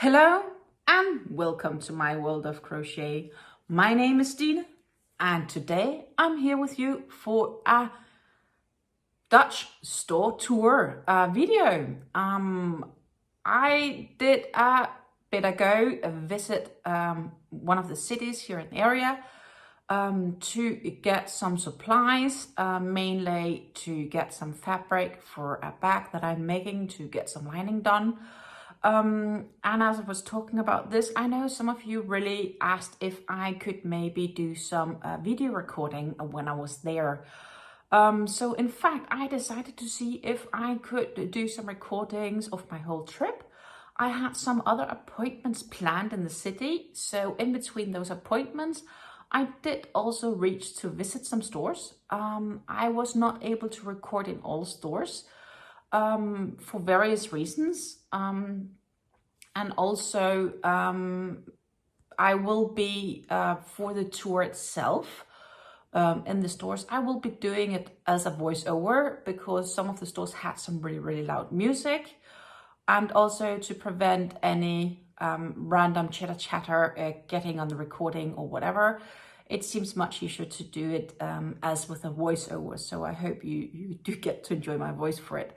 Hello and welcome to my world of crochet. My name is Dina and today I'm here with you for a Dutch store tour video. I did a bit ago visit one of the cities here in the area to get some supplies, mainly to get some fabric for a bag that I'm making to get some lining done. And as I was talking about this, I know some of you really asked if I could maybe do some video recording when I was there. So in fact, I decided to see if I could do some recordings of my whole trip. I had some other appointments planned in the city. So in between those appointments, I did also reach to visit some stores. I was not able to record in all stores for various reasons. And also I will be, for the tour itself, in the stores, I will be doing it as a voiceover because some of the stores had some really loud music, and also to prevent any random chitter chatter getting on the recording or whatever. It seems much easier to do it as with a voiceover, so I hope you do get to enjoy my voice for it.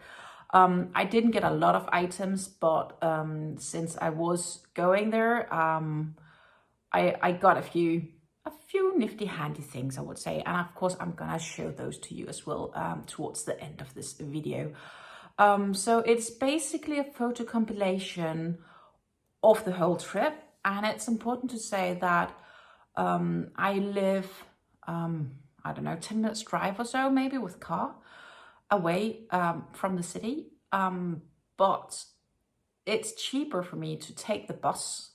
I didn't get a lot of items, but since I was going there, I got a few nifty handy things, I would say, and of course I'm gonna show those to you as well towards the end of this video. So it's basically a photo compilation of the whole trip, and it's important to say that I live I don't know, 10 minutes drive or so, maybe with car, away from the city, but it's cheaper for me to take the bus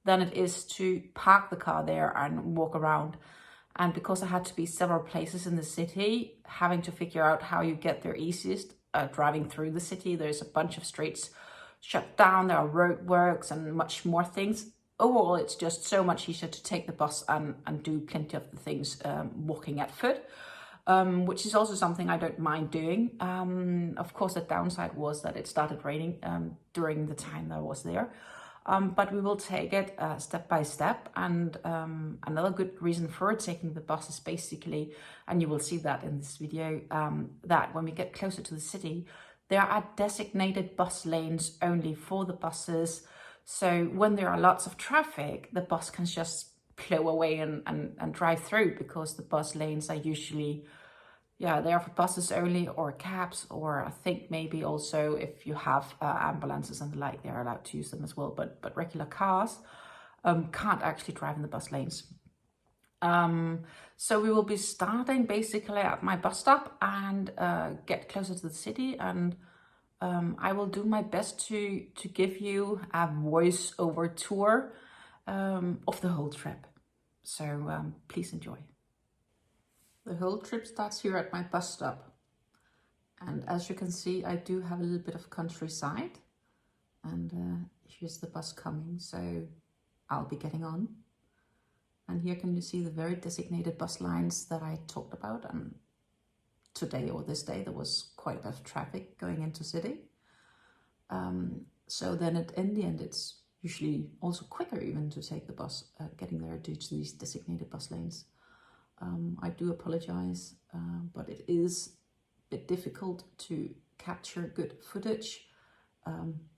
than it is to park the car there and walk around. And because I had to be several places in the city, having to figure out how you get there easiest, driving through the city, there's a bunch of streets shut down, there are roadworks and much more things. Overall, it's just so much easier to take the bus and do plenty of the things walking at foot. Which is also something I don't mind doing. Of course, the downside was that it started raining during the time that I was there. But we will take it step by step. And another good reason for taking the bus is basically, and you will see that in this video, that when we get closer to the city, there are designated bus lanes only for the buses. So when there are lots of traffic, the bus can just plow away and drive through, because the bus lanes are usually, yeah, they are for buses only, or cabs, or I think maybe also if you have ambulances and the like, they're allowed to use them as well, but regular cars can't actually drive in the bus lanes. So we will be starting basically at my bus stop and get closer to the city, and I will do my best to give you a voice-over tour of the whole trip. So please enjoy. The whole trip starts here at my bus stop. And as you can see, I do have a little bit of countryside. And here's the bus coming, so I'll be getting on. And here can you see the very designated bus lines that I talked about. And today, or this day, there was quite a bit of traffic going into city. So then in the end, it's usually also quicker even to take the bus getting there due to these designated bus lanes. I do apologize, but it is a bit difficult to capture good footage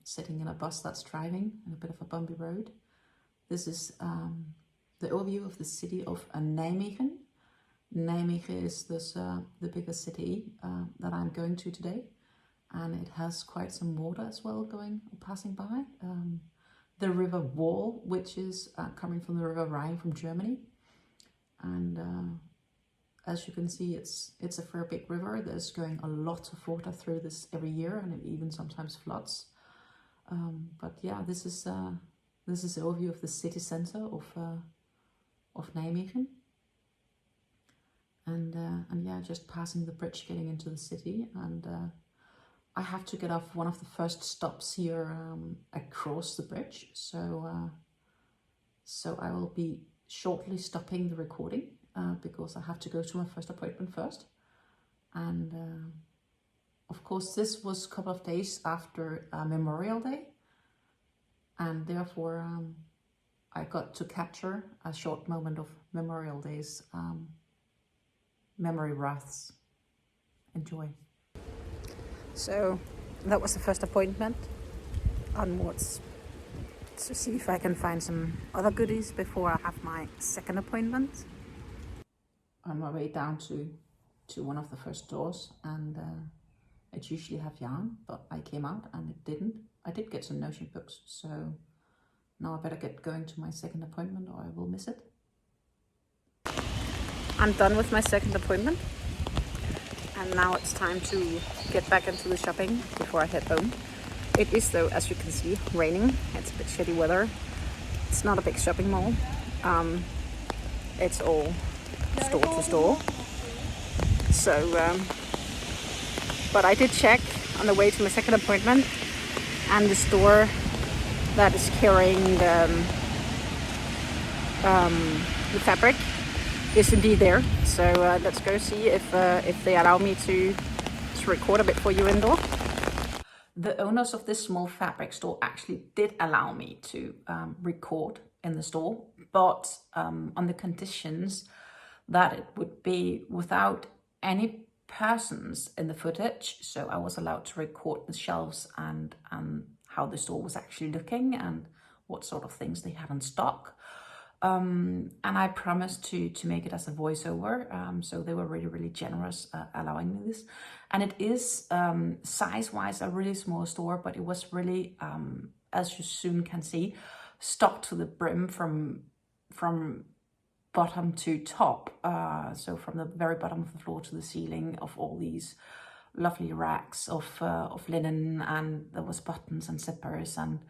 sitting in a bus that's driving in a bit of a bumpy road. This is the overview of the city of Nijmegen. Nijmegen is this, the biggest city that I'm going to today, and it has quite some water as well passing by. The river Wall, which is coming from the river Rhine from Germany. And as you can see, it's a fair big river. There's going a lot of water through this every year, and it even sometimes floods. But yeah, this is the overview of the city center of Nijmegen. And yeah, just passing the bridge, getting into the city, and I have to get off one of the first stops here across the bridge. So I will be shortly stopping the recording because I have to go to my first appointment first. And of course, this was a couple of days after Memorial Day. and therefore I got to capture a short moment of Memorial Day's memory wreaths. Enjoy. So that was the first appointment. Onwards to see if I can find some other goodies before I have my second appointment. On my way down to one of the first doors, and it usually have yarn, but I came out and it didn't. I did get some notion books, so now I better get going to my second appointment or I will miss it. I'm done with my second appointment, and now it's time to get back into the shopping before I head home. It is, though, as you can see, raining. It's a bit shitty weather. It's not a big shopping mall. It's all store to store. So, but I did check on the way to my second appointment, and the store that is carrying the fabric is indeed there. So let's go see if they allow me to record a bit for you indoor. The owners of this small fabric store actually did allow me to record in the store, but on the conditions that it would be without any persons in the footage. So I was allowed to record the shelves and how the store was actually looking and what sort of things they had in stock. And I promised to make it as a voiceover, so they were really generous allowing me this. And it is size-wise a really small store, but it was really, as you soon can see, stocked to the brim from bottom to top. So from the very bottom of the floor to the ceiling, of all these lovely racks of linen, and there was buttons and zippers and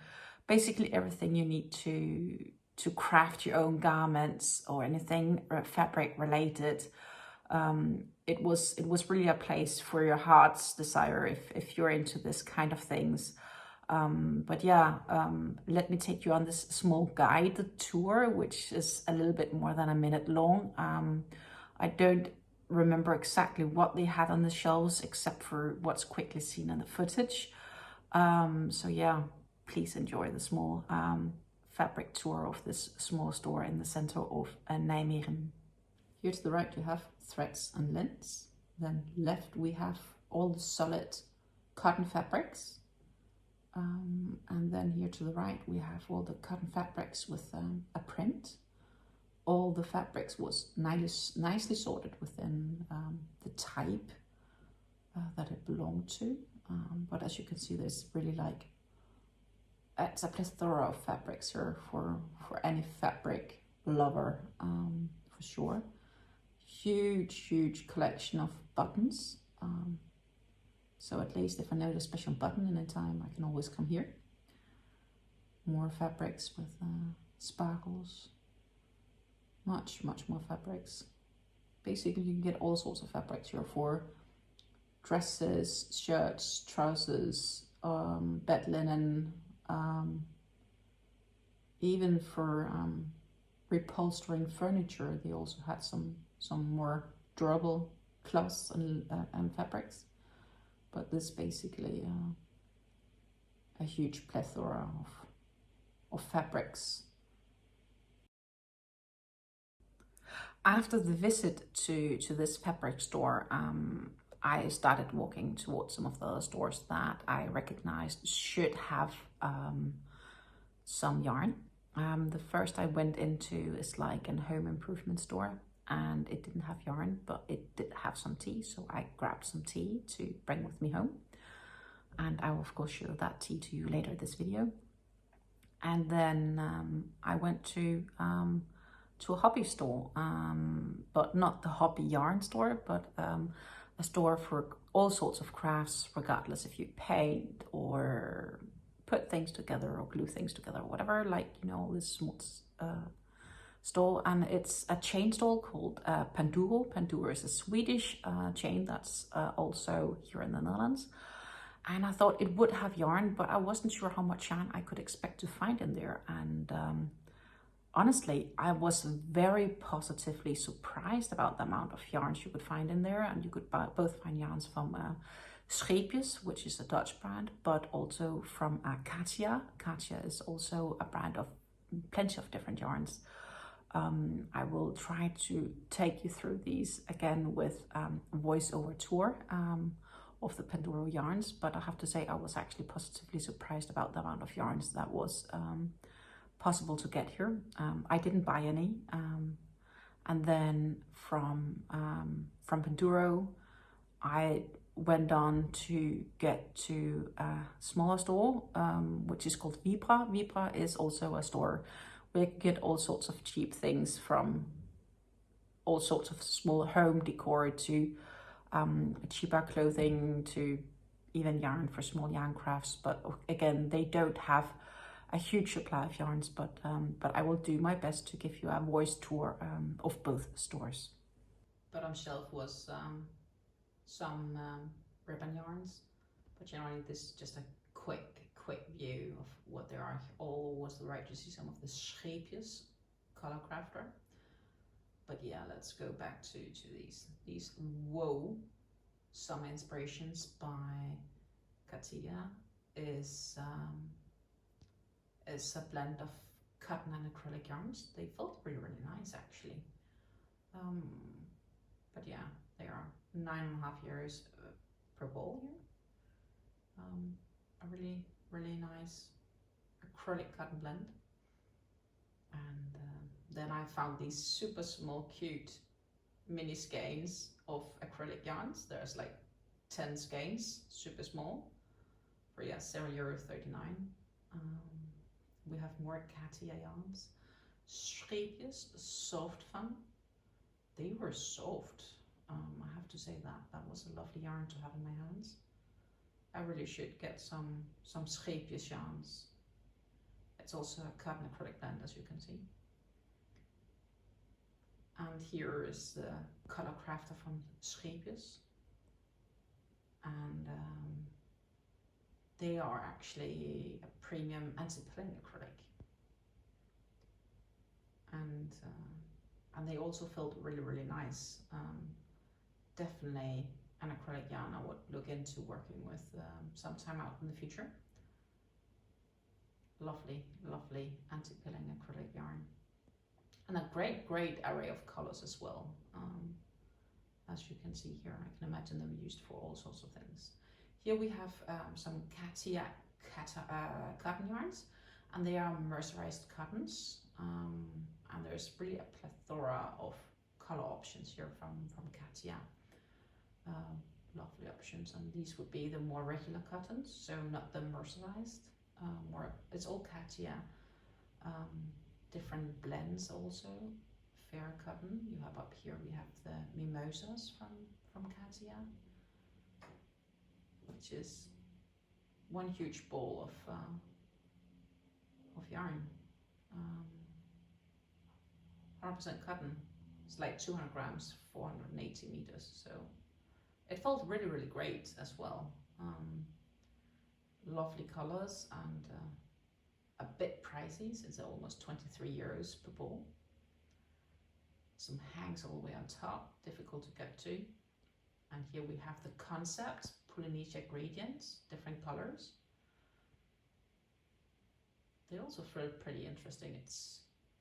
basically everything you need to craft your own garments or anything fabric related. It was really a place for your heart's desire if you're into this kind of things. But yeah, let me take you on this small guided tour, which is a little bit more than a minute long. I don't remember exactly what they had on the shelves except for what's quickly seen in the footage. So yeah, please enjoy the small fabric tour of this small store in the center of Nijmegen. Here to the right you have threads and lints. Then left we have all the solid cotton fabrics. And then here to the right we have all the cotton fabrics with a print. All the fabrics was nicely sorted within the type that it belonged to. But as you can see, there's really it's a plethora of fabrics here for any fabric lover, for sure. Huge collection of buttons. So at least if I need a special button in a time, I can always come here. More fabrics with sparkles. Much more fabrics. Basically, you can get all sorts of fabrics here for dresses, shirts, trousers, bed linen, even for repolstering furniture. They also had some more durable cloths and fabrics. But this basically a huge plethora of fabrics. After the visit to this fabric store, I started walking towards some of the other stores that I recognized should have some yarn. The first I went into is like a home improvement store, and it didn't have yarn, but it did have some tea, so I grabbed some tea to bring with me home. And I will of course show that tea to you later in this video. And then I went to a hobby store, but not the hobby yarn store, but a store for all sorts of crafts, regardless if you paint or put things together or glue things together or whatever, like, you know, this small store. And it's a chain store called Panduro. Panduro is a Swedish chain that's also here in the Netherlands. And I thought it would have yarn, but I wasn't sure how much yarn I could expect to find in there. And honestly, I was very positively surprised about the amount of yarns you could find in there. And you could both find yarns from Scheepjes, which is a Dutch brand, but also from Katia. Katia is also a brand of plenty of different yarns. I will try to take you through these again with a voiceover tour of the Panduro yarns, but I have to say I was actually positively surprised about the amount of yarns that was possible to get here. I didn't buy any, and then from Panduro I went on to get to a smaller store, which is called Vibra. Vibra is also a store where you get all sorts of cheap things, from all sorts of small home decor to cheaper clothing to even yarn for small yarn crafts. But again, they don't have a huge supply of yarns, but I will do my best to give you a voice tour of both stores. But on shelf was some ribbon yarns, but generally this is just a quick view of what there are. All was the right to see some of the scheepjes color crafter. But yeah, let's go back to these. Whoa, some inspirations by Katia is a blend of cotton and acrylic yarns. They felt really nice actually. But yeah, they are 9.5 years per ball here. A really nice acrylic cotton blend. And then I found these super small cute mini skeins of acrylic yarns. There's like 10 skeins, super small, for yeah, €7.39. We have more Katia yarns. Scheepjes, soft fun. They were soft. I have to say that was a lovely yarn to have in my hands. I really should get some scheepjes yarns. It's also a cotton acrylic blend, as you can see. And here is the color crafter from Scheepjes. And they are actually a premium anti-pilling acrylic. And they also felt really nice. Definitely an acrylic yarn I would look into working with sometime out in the future. Lovely anti-pilling acrylic yarn. And a great array of colors as well. As you can see here, I can imagine them used for all sorts of things. Here we have some Katia cotton yarns, and they are mercerized cottons. And there's really a plethora of color options here from Katia. Lovely options, and these would be the more regular cottons, so not the mercerized. It's all Katia. Different blends also. Fair cotton. You have up here, we have the mimosas from Katia, which is one huge ball of yarn. 100% cotton. It's like 200 grams, 480 meters. So it felt really great as well. Lovely colors, and a bit pricey since they're almost €23 per ball. Some hangs all the way on top, difficult to get to. And here we have the concept, Polynesia gradients, different colors. They also feel pretty interesting.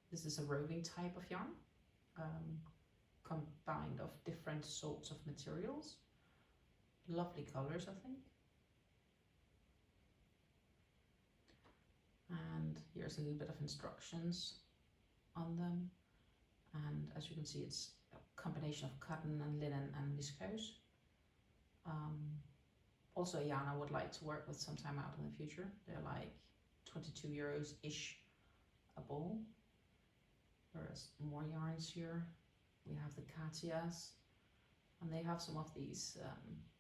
This is a roving type of yarn, combined of different sorts of materials. Lovely colors, I think. And here's a little bit of instructions on them. And as you can see, it's a combination of cotton and linen and viscose. Also a yarn I would like to work with sometime out in the future. They're like €22-ish a ball. There's more yarns here. We have the Katias, and they have some of these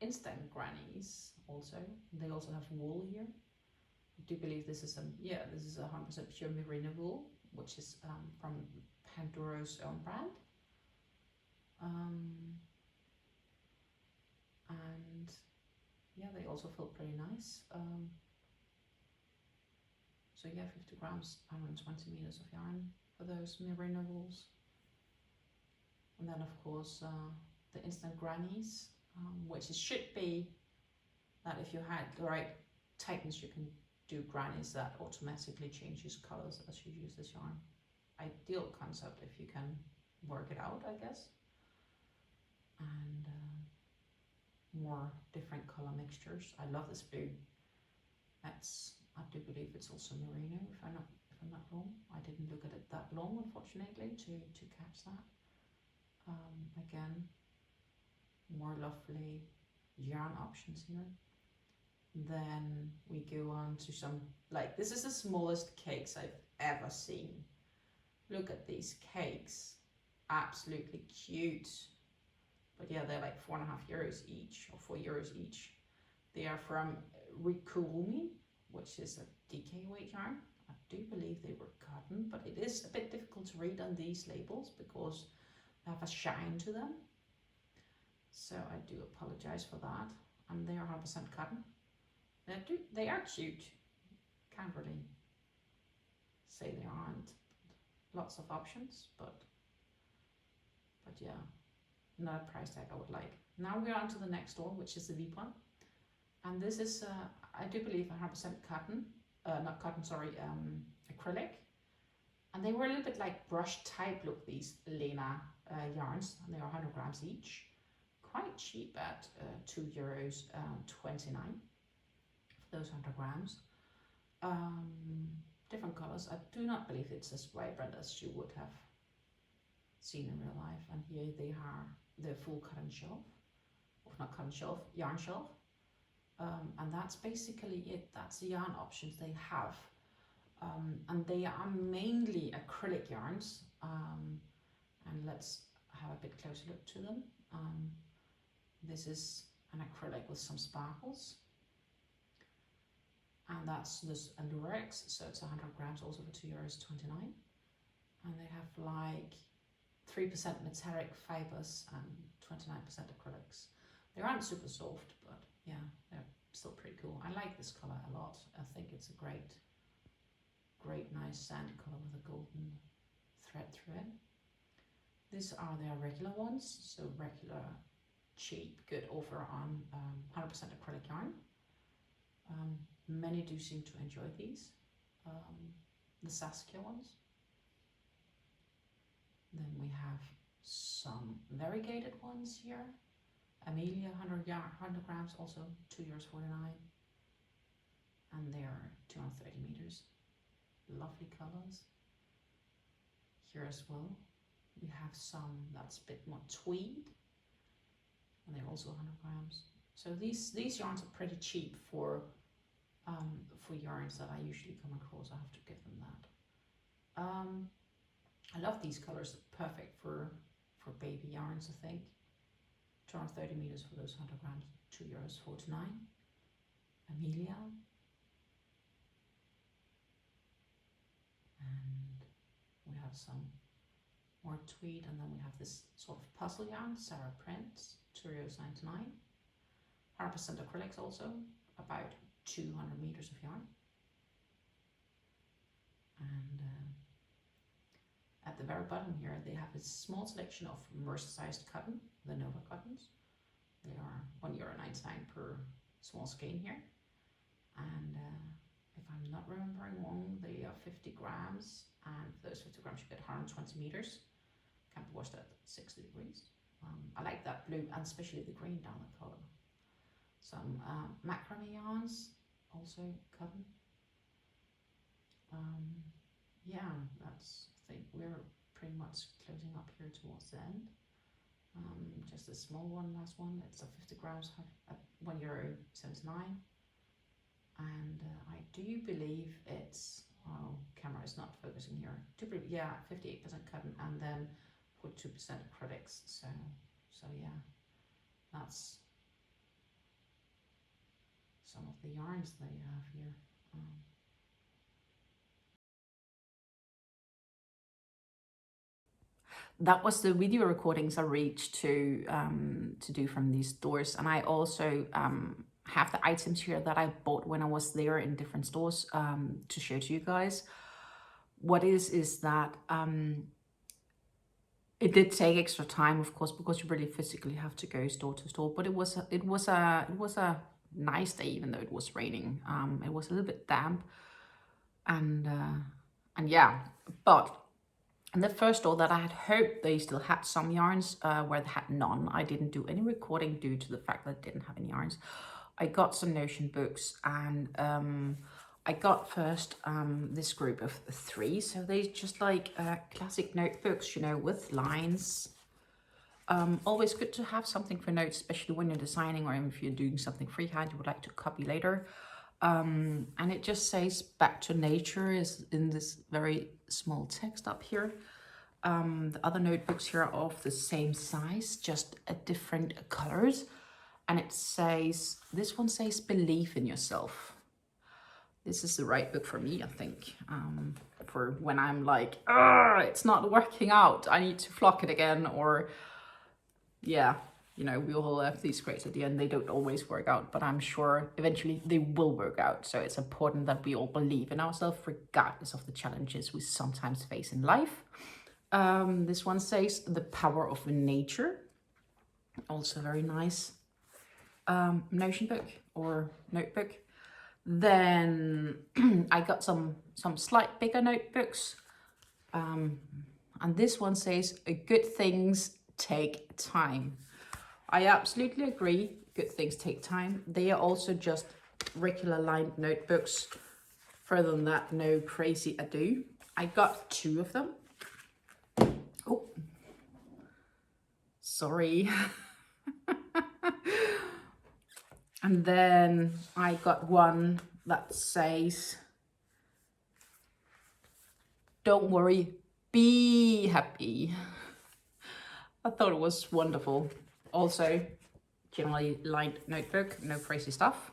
instant grannies also. They also have wool here. I do believe this is 100% pure merino wool, which is from Panduro's own brand. And yeah, they also feel pretty nice. So yeah, 50 grams, 120 meters of yarn for those merino wools. And then of course the instant grannies, which should be that if you had the right tightness, you can do grannies that automatically changes colors as you use this yarn. Ideal concept if you can work it out, I guess. And more different color mixtures. I love this blue. That's, I do believe it's also merino, if I'm not wrong. I didn't look at it that long, unfortunately, to catch that. Again, more lovely yarn options here. Then we go on to some, like, this is the smallest cakes I've ever seen. Look at these cakes, absolutely cute. But yeah, they're like €4.50 each, or €4 each. They are from Rikumi, which is a DK weight yarn. I do believe they were cotton, but it is a bit difficult to read on these labels because they have a shine to them. So I do apologize for that. And they are 100% cotton. They are cute. Can't really say they aren't. Lots of options, but yeah, not a price tag I would like. Now we're on to the next one, which is the Veep one. And this is, I do believe 100% cotton, not cotton, sorry, acrylic. And they were a little bit like brush type look, these Lena yarns, and they are 100 grams each. Quite cheap at €2.29 for those 100 grams. Different colors. I do not believe it's as vibrant as you would have seen in real life. And here they are, the full cotton shelf, or not cotton shelf, yarn shelf. And that's basically it. That's the yarn options they have. And they are mainly acrylic yarns. And let's have a bit closer look to them. This is an acrylic with some sparkles. And that's this Allurex, so it's 100 grams also for €2.29. And they have like 3% metallic fibers and 29% acrylics. They aren't super soft, but yeah, they're still pretty cool. I like this color a lot. I think it's a great nice sandy color with a golden thread through it. These are their regular ones, so regular, cheap, good offer on 100% acrylic yarn. Many do seem to enjoy these, the Saskia ones. Then we have some variegated ones here. Amelia, 100 grams, also €2.49. And they're 230 meters. Lovely colors. Here as well, we have some that's a bit more tweed. And they're also 100 grams. So these yarns are pretty cheap for yarns that I usually come across. I have to give them that. I love these colors. They're perfect for baby yarns, I think. 230 meters for those 100 grams, €2.49. Amelia. And we have some more tweed, and then we have this sort of puzzle yarn, Sarah Prince, €2.99. 100% acrylics also, about 200 meters of yarn. And at the very bottom here, they have a small selection of mercerized cotton, the Nova cottons. They are €1.99 per small skein here. And if I'm not remembering wrong, they are 50 grams. And for those 50 grams, you get 120 meters. Can be washed at 60 degrees. I like that blue, and especially the green down the collar. Some macrame yarns, also cotton. Yeah, that's, I think we're pretty much closing up here towards the end. Just a small one, last one. It's a 50 grams at €1.79. And I do believe it's, oh, camera is not focusing here. Yeah, 58% cotton and then 42% acrylics. So yeah, that's some of the yarns they have here. That was the video recordings I reached to do from these stores, and I also have the items here that I bought when I was there in different stores to show to you guys. What is that it did take extra time, of course, because you really physically have to go store to store, but it was a nice day, even though it was raining. It was a little bit damp, and yeah, but in the first store that I had hoped they still had some yarns, where they had none. I didn't do any recording due to the fact that I didn't have any yarns. I got some Notion books, and I got first this group of 3. So they just like classic notebooks, you know, with lines. Always good to have something for notes, especially when you're designing or if you're doing something freehand you would like to copy later. And it just says back to nature is in this very small text up here. The other notebooks here are of the same size, just at different colors. And it says, this one says believe in yourself. This is the right book for me, I think, for when I'm like, it's not working out, I need to flock it again, or yeah, you know, we all have these grades at the end. They don't always work out, but I'm sure eventually they will work out. So it's important that we all believe in ourselves, regardless of the challenges we sometimes face in life. This one says the power of nature. Also very nice Notion book or notebook. Then I got some slight bigger notebooks. And this one says good things take time. I absolutely agree. Good things take time. They are also just regular lined notebooks. Further than that, no crazy ado. I got 2 of them. Oh, sorry. And then I got one that says, don't worry, be happy. I thought it was wonderful. Also, generally lined notebook, no crazy stuff.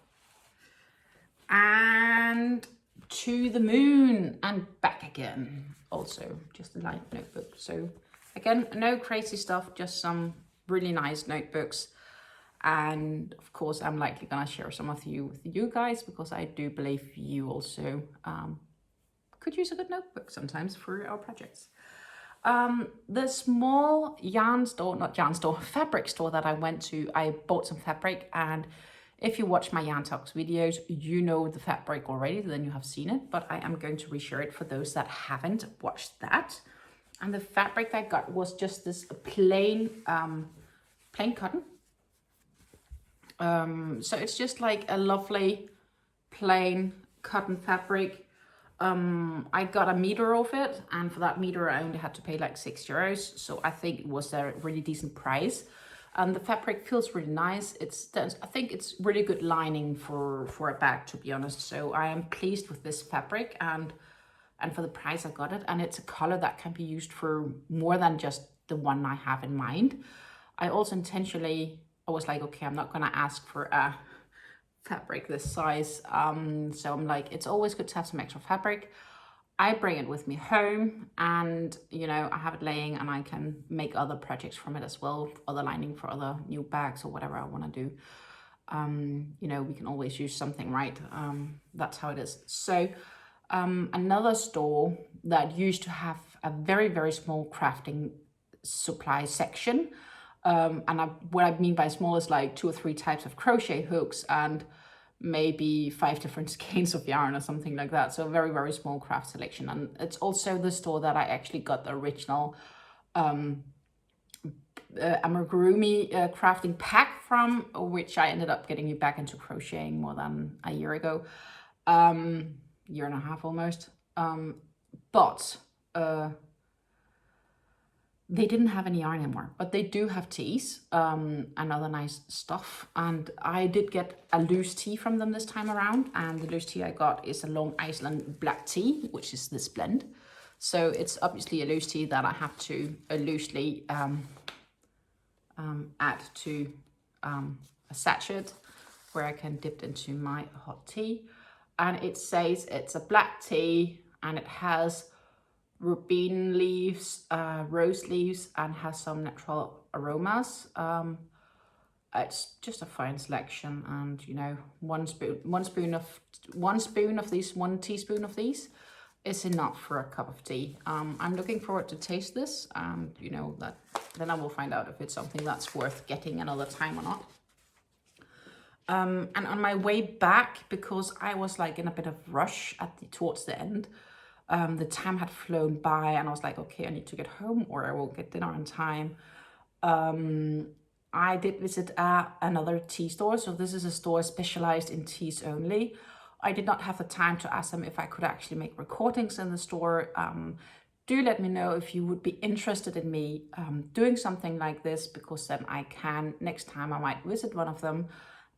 And to the moon and back again. Also, just a lined notebook. So again, no crazy stuff, just some really nice notebooks. And of course, I'm likely gonna share some of you with you guys, because I do believe you also could use a good notebook sometimes for our projects. The small fabric store that I went to, I bought some fabric, and if you watch my Yarn Talks videos, you know the fabric already, then you have seen it, but I am going to reshare it for those that haven't watched that. And the fabric I got was just this plain cotton. So it's just like a lovely plain cotton fabric. I got a meter of it, and for that meter I only had to pay like €6, so I think it was a really decent price. And the fabric feels really nice. I think it's really good lining for a bag, to be honest. So I am pleased with this fabric, and for the price I got it. And it's a color that can be used for more than just the one I have in mind. I also intentionally, I was like, okay, I'm not gonna ask for a fabric this size. So I'm like, it's always good to have some extra fabric. I bring it with me home, and you know, I have it laying, and I can make other projects from it as well, other lining for other new bags or whatever I want to do. You know, we can always use something, right? That's how it is. So another store that used to have a very, very small crafting supply section. What I mean by small is like 2 or 3 types of crochet hooks and maybe 5 different skeins of yarn or something like that. So a very, very small craft selection. And it's also the store that I actually got the original amigurumi crafting pack from, which I ended up getting back into crocheting more than a year ago. Year and a half almost. But they didn't have any yarn anymore, but they do have tees and other nice stuff. And I did get a loose tee from them this time around, and the loose tee I got is a Long Island black tee, which is this blend. So it's obviously a loose tee that I have to loosely add to a sachet where I can dip into my hot tea. And it says it's a black tea, and it has rubin leaves, rose leaves, and has some natural aromas. It's just a fine selection, and you know, one teaspoon of these is enough for a cup of tea. I'm looking forward to taste this, and you know, that then I will find out if it's something that's worth getting another time or not. And on my way back, because I was like in a bit of rush towards the end, the time had flown by and I was like, okay, I need to get home or I won't get dinner on time. I did visit another tea store. So this is a store specialized in teas only. I did not have the time to ask them if I could actually make recordings in the store. Do let me know if you would be interested in me doing something like this, because then I can, next time I might visit one of them,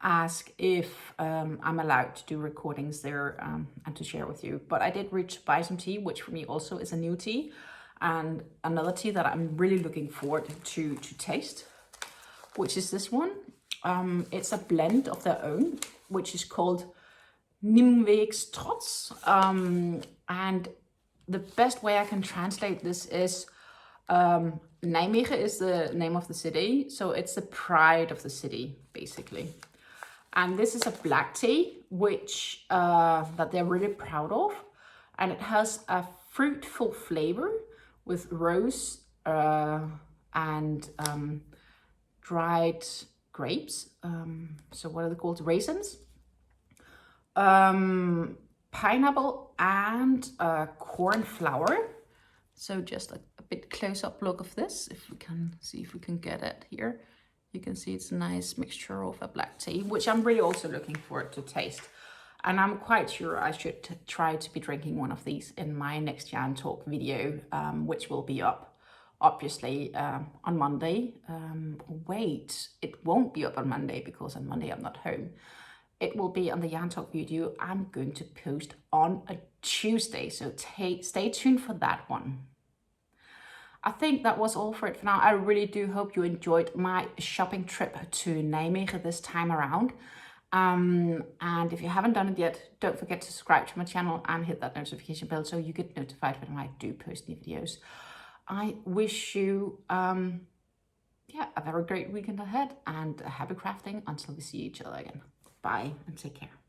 ask if I'm allowed to do recordings there and to share with you. But I did reach to buy some tea, which for me also is a new tea, and another tea that I'm really looking forward to taste, which is this one. It's a blend of their own, which is called Nijmegen's Trots. And the best way I can translate this is Nijmegen is the name of the city, so it's the pride of the city, basically. And this is a black tea, which that they're really proud of, and it has a fruitful flavor with rose and dried grapes. So what are they called? Raisins. Pineapple and corn flour. So just a bit close-up look of this, if we can see if we can get it here. You can see it's a nice mixture of a black tea, which I'm really also looking forward to taste. And I'm quite sure I should try to be drinking one of these in my next Jan Talk video, which will be up, obviously, on Monday. Wait, it won't be up on Monday because on Monday I'm not home. It will be on the Jan Talk video I'm going to post on a Tuesday, so stay tuned for that one. I think that was all for it for now. I really do hope you enjoyed my shopping trip to Nijmegen this time around. And if you haven't done it yet, don't forget to subscribe to my channel and hit that notification bell so you get notified when I do post new videos. I wish you a very great weekend ahead and happy crafting until we see each other again. Bye and take care.